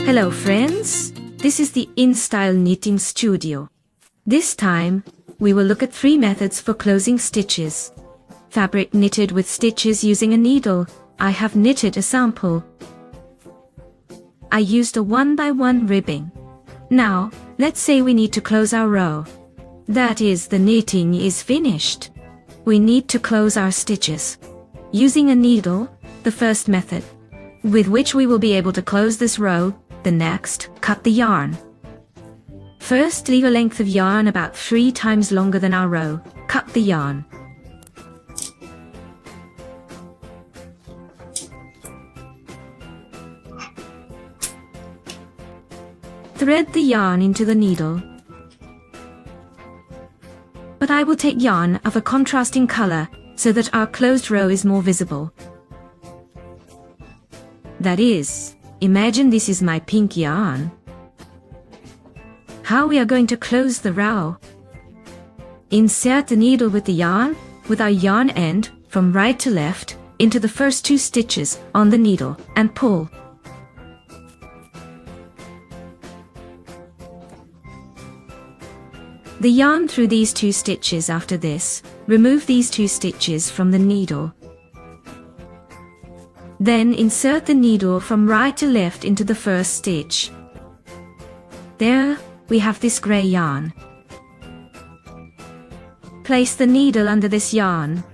Hello friends, this is the InStyle Knitting Studio. This time, we will look at 3 methods for closing stitches. Fabric knitted with stitches using a needle. I have knitted a sample. I used a 1x1 ribbing. Now, let's say we need to close our row. That is, the knitting is finished. We need to close our stitches. Using a needle, the first method, with which we will be able to close this row. The next, cut the yarn. First, leave a length of yarn about 3 times longer than our row. Cut the yarn. Thread the yarn into the needle. But I will take yarn of a contrasting color so that our closed row is more visible. That is, imagine this is my pink yarn. How we are going to close the row? Insert the needle with the yarn, with our yarn end, from right to left, into the first 2 stitches on the needle, and pull. The yarn through these 2 stitches. After this, remove these 2 stitches from the needle. Then insert the needle from right to left into the first stitch. There, we have this gray yarn. Place the needle under this yarn.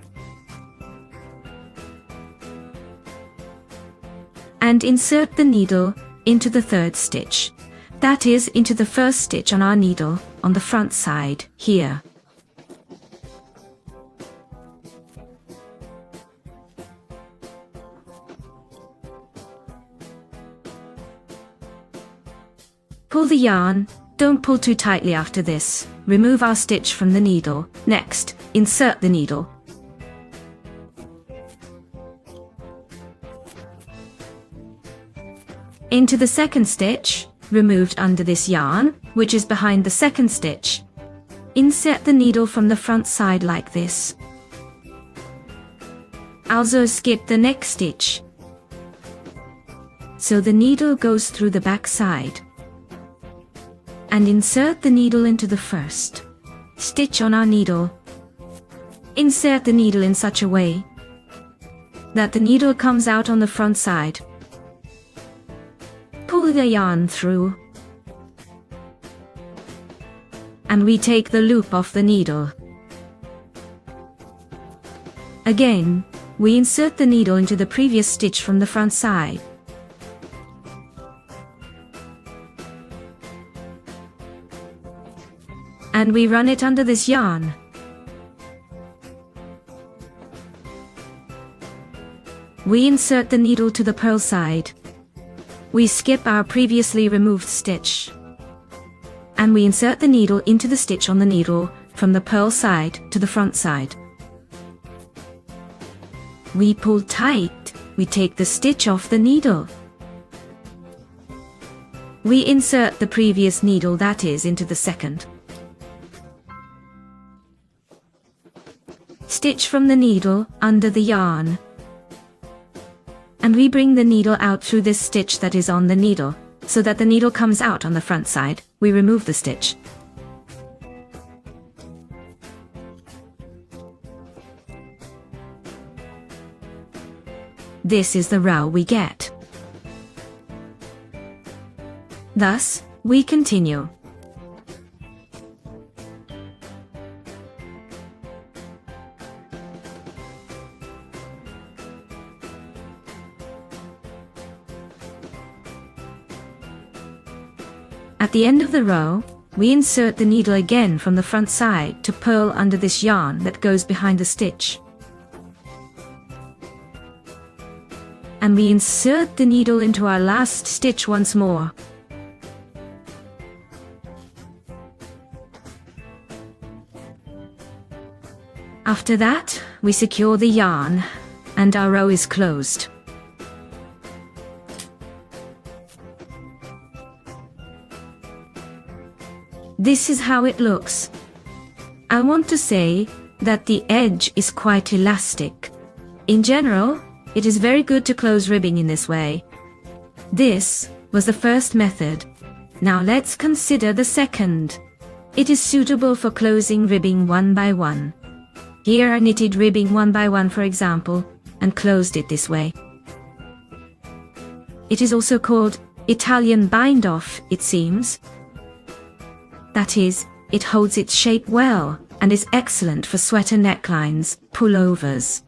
And insert the needle into the 3rd stitch. That is, into the first stitch on our needle, on the front side, here. Pull the yarn. Don't pull too tightly after this. Remove our stitch from the needle. Next, insert the needle. Into the 2nd stitch, removed under this yarn, which is behind the 2nd stitch. Insert the needle from the front side like this. Also skip the next stitch, so the needle goes through the back side. And insert the needle into the first stitch on our needle. Insert the needle in such a way that the needle comes out on the front side. Pull the yarn through, and we take the loop off the needle. Again, we insert the needle into the previous stitch from the front side. And we run it under this yarn. We insert the needle to the purl side. We skip our previously removed stitch. And we insert the needle into the stitch on the needle from the purl side to the front side. We pull tight. We take the stitch off the needle. We insert the previous needle, that is, into the 2nd. Stitch from the needle under the yarn. And we bring the needle out through this stitch that is on the needle, so that the needle comes out on the front side. We remove the stitch. This is the row we get. Thus, we continue. At the end of the row, we insert the needle again from the front side to purl under this yarn that goes behind the stitch. And we insert the needle into our last stitch once more. After that, we secure the yarn, and our row is closed. This is how it looks. I want to say that the edge is quite elastic. In general, it is very good to close ribbing in this way. This was the first method. Now let's consider the second. It is suitable for closing ribbing one by one. Here I knitted ribbing one by one, for example, and closed it this way. It is also called Italian bind-off, it seems. That is, it holds its shape well and is excellent for sweater necklines, pullovers.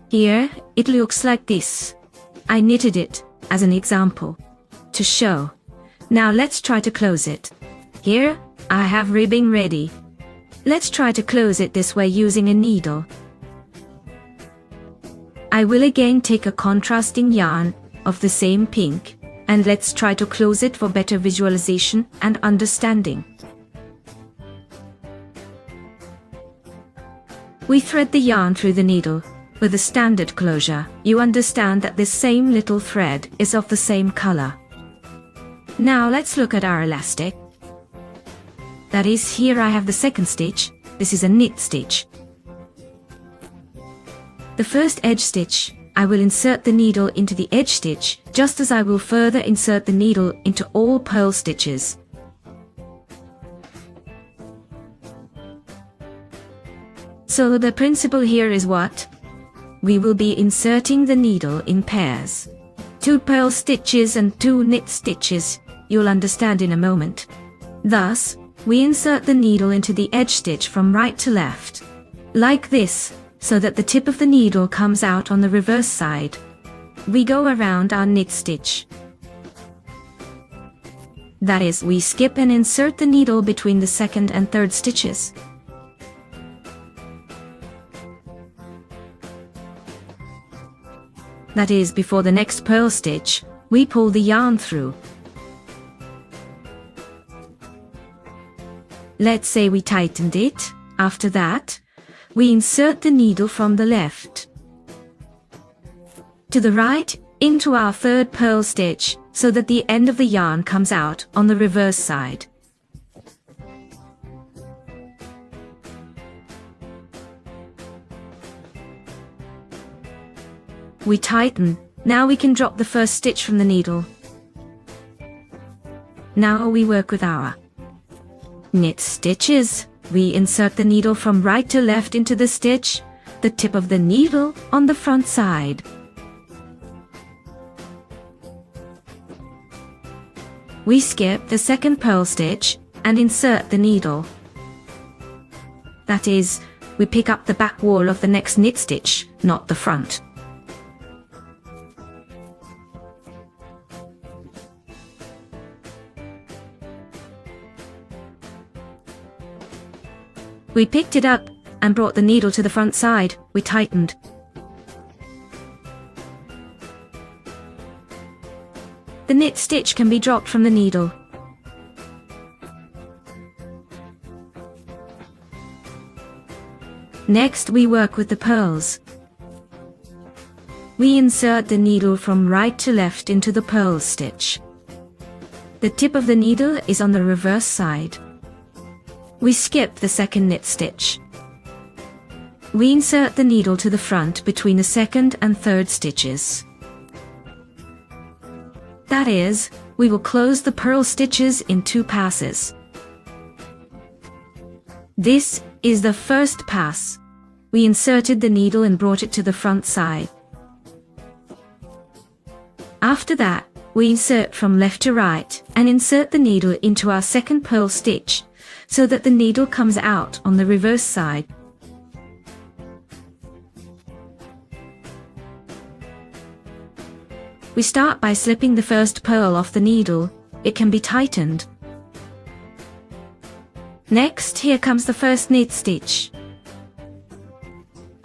Here, it looks like this. I knitted it as an example to show. Now let's try to close it. Here, I have ribbing ready. Let's try to close it this way using a needle. I will again take a contrasting yarn of the same pink, and let's try to close it for better visualization and understanding. We thread the yarn through the needle. With a standard closure, you understand that this same little thread is of the same color. Now let's look at our elastic. That is, here I have the second stitch. This is a knit stitch. The first edge stitch, I will insert the needle into the edge stitch, just as I will further insert the needle into all purl stitches. So the principle here is what? We will be inserting the needle in pairs. 2 purl stitches and 2 knit stitches, you'll understand in a moment. Thus, we insert the needle into the edge stitch from right to left, like this, so that the tip of the needle comes out on the reverse side. We go around our knit stitch. That is, we skip and insert the needle between the second and third stitches. That is, before the next purl stitch, we pull the yarn through. Let's say we tightened it. After that, we insert the needle from the left to the right into our third purl stitch, so that the end of the yarn comes out on the reverse side. We tighten. Now we can drop the first stitch from the needle. Now we work with our knit stitches. We insert the needle from right to left into the stitch, the tip of the needle on the front side. We skip the second purl stitch and insert the needle. That is, we pick up the back wall of the next knit stitch, not the front. We picked it up and brought the needle to the front side. We tightened. The knit stitch can be dropped from the needle. Next, we work with the purls. We insert the needle from right to left into the purl stitch. The tip of the needle is on the reverse side. We skip the second knit stitch. We insert the needle to the front between the second and third stitches. That is, we will close the purl stitches in 2 passes. This is the first pass. We inserted the needle and brought it to the front side. After that, we insert from left to right and insert the needle into our second purl stitch, so that the needle comes out on the reverse side. We start by slipping the first purl off the needle. It can be tightened. Next, here comes the first knit stitch.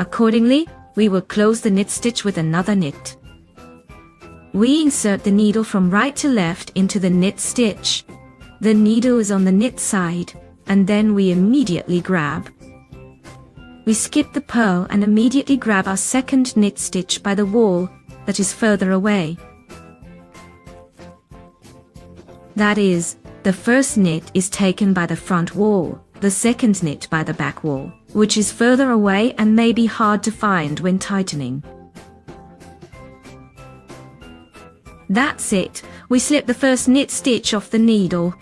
Accordingly, we will close the knit stitch with another knit. We insert the needle from right to left into the knit stitch. The needle is on the knit side, and then we immediately grab. We skip the purl and immediately grab our second knit stitch by the wall that is further away. That is, the first knit is taken by the front wall, the second knit by the back wall, which is further away and may be hard to find when tightening. That's it. We slip the first knit stitch off the needle.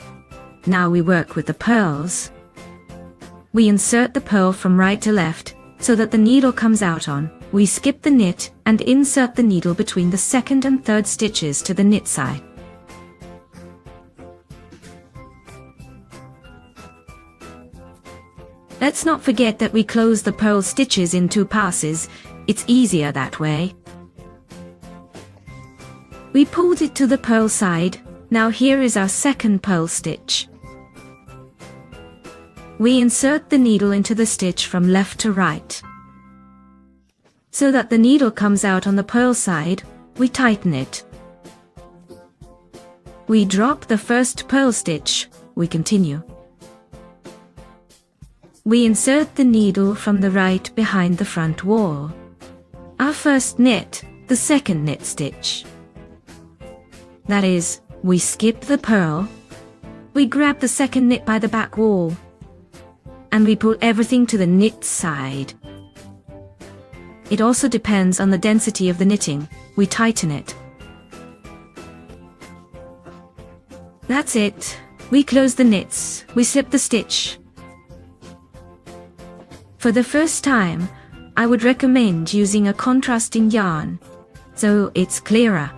Now we work with the pearls. We insert the pearl from right to left so that the needle comes out on. We skip the knit and insert the needle between the second and third stitches to the knit side. Let's not forget that we close the pearl stitches in 2 passes. It's easier that way. We pulled it to the pearl side. Now here is our second pearl stitch. We insert the needle into the stitch from left to right. So that the needle comes out on the pearl side, we tighten it. We drop the first pearl stitch. We continue. We insert the needle from the right behind the front wall. Our first knit, the second knit stitch. That is, we skip the pearl, we grab the second knit by the back wall, and we pull everything to the knit side. It also depends on the density of the knitting. We tighten it. That's it. We close the knits, we slip the stitch. For the first time, I would recommend using a contrasting yarn, so it's clearer.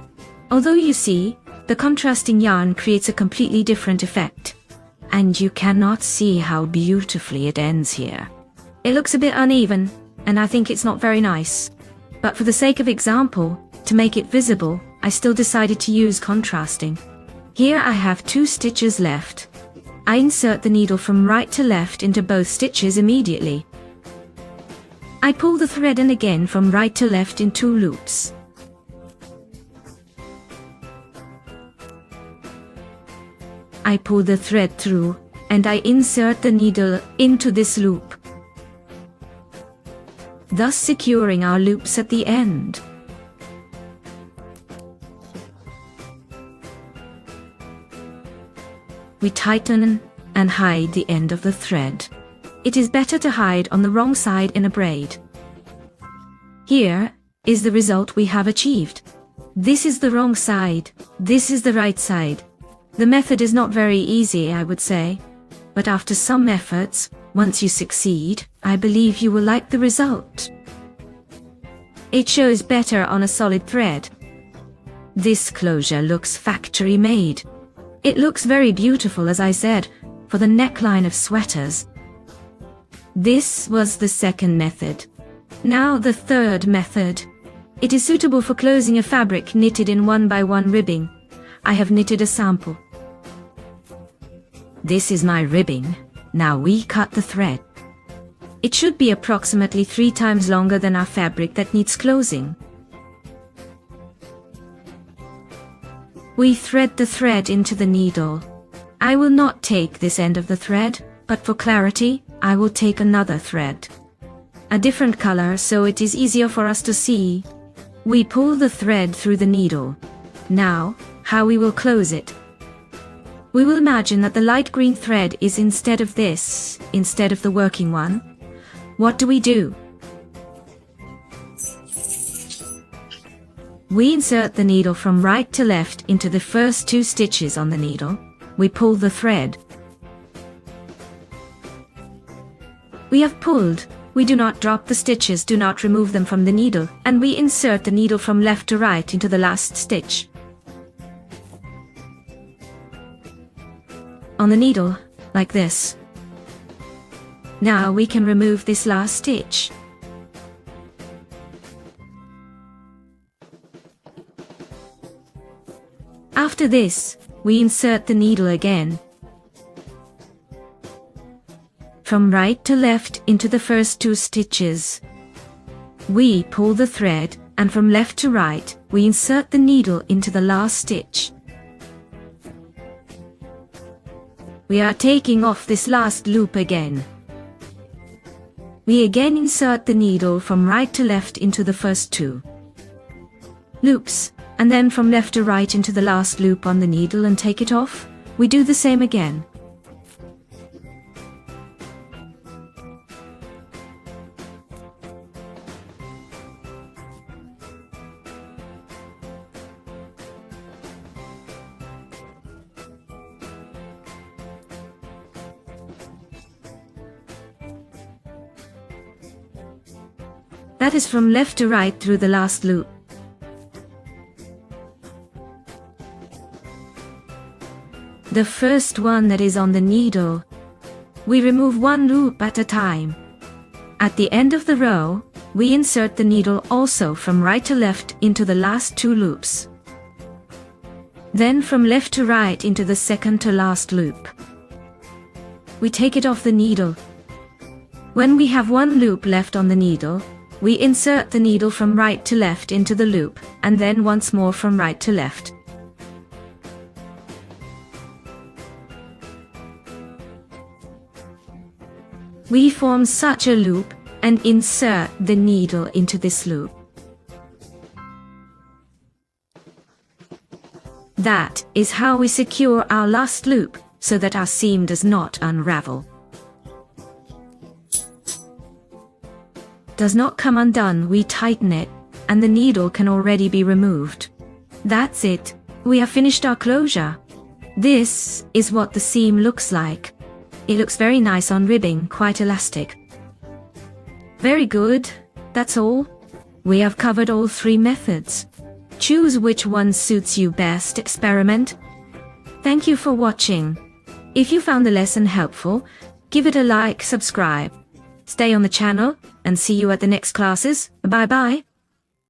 Although you see, the contrasting yarn creates a completely different effect, and you cannot see how beautifully it ends here. It looks a bit uneven, and I think it's not very nice. But for the sake of example, to make it visible, I still decided to use contrasting. Here I have 2 stitches left. I insert the needle from right to left into both stitches immediately. I pull the thread in again from right to left in 2 loops. I pull the thread through, and I insert the needle into this loop, thus securing our loops at the end. We tighten and hide the end of the thread. It is better to hide on the wrong side in a braid. Here is the result we have achieved. This is the wrong side, this is the right side. The method is not very easy, I would say, but after some efforts, once you succeed, I believe you will like the result. It shows better on a solid thread. This closure looks factory made. It looks very beautiful, as I said, for the neckline of sweaters. This was the second method. Now the third method. It is suitable for closing a fabric knitted in 1x1 ribbing. I have knitted a sample. This is my ribbing. Now we cut the thread. It should be approximately 3 times longer than our fabric that needs closing. We thread the thread into the needle. I will not take this end of the thread, but for clarity, I will take another thread. A different color so it is easier for us to see. We pull the thread through the needle. Now, how we will close it. We will imagine that the light green thread is instead of the working one. What do? We insert the needle from right to left into the first 2 stitches on the needle. We pull the thread. We have pulled. We do not drop the stitches, do not remove them from the needle, and we insert the needle from left to right into the last stitch. On the needle, like this. Now we can remove this last stitch. After this, we insert the needle again. From right to left into the first 2 stitches. We pull the thread, and from left to right, we insert the needle into the last stitch. We are taking off this last loop again. We again insert the needle from right to left into the first 2 loops, and then from left to right into the last loop on the needle and take it off. We do the same again. That is from left to right through the last loop. The first one that is on the needle. We remove one loop at a time. At the end of the row, we insert the needle also from right to left into the last 2 loops. Then from left to right into the second to last loop. We take it off the needle. When we have 1 loop left on the needle, we insert the needle from right to left into the loop, and then once more from right to left. We form such a loop and insert the needle into this loop. That is how we secure our last loop so that our seam does not unravel. Does not come undone, we tighten it, and the needle can already be removed. That's it, we have finished our closure. This is what the seam looks like. It looks very nice on ribbing, quite elastic. Very good, that's all. We have covered all 3 methods. Choose which one suits you best, experiment. Thank you for watching. If you found the lesson helpful, give it a like, subscribe. Stay on the channel, and see you at the next classes. Bye bye.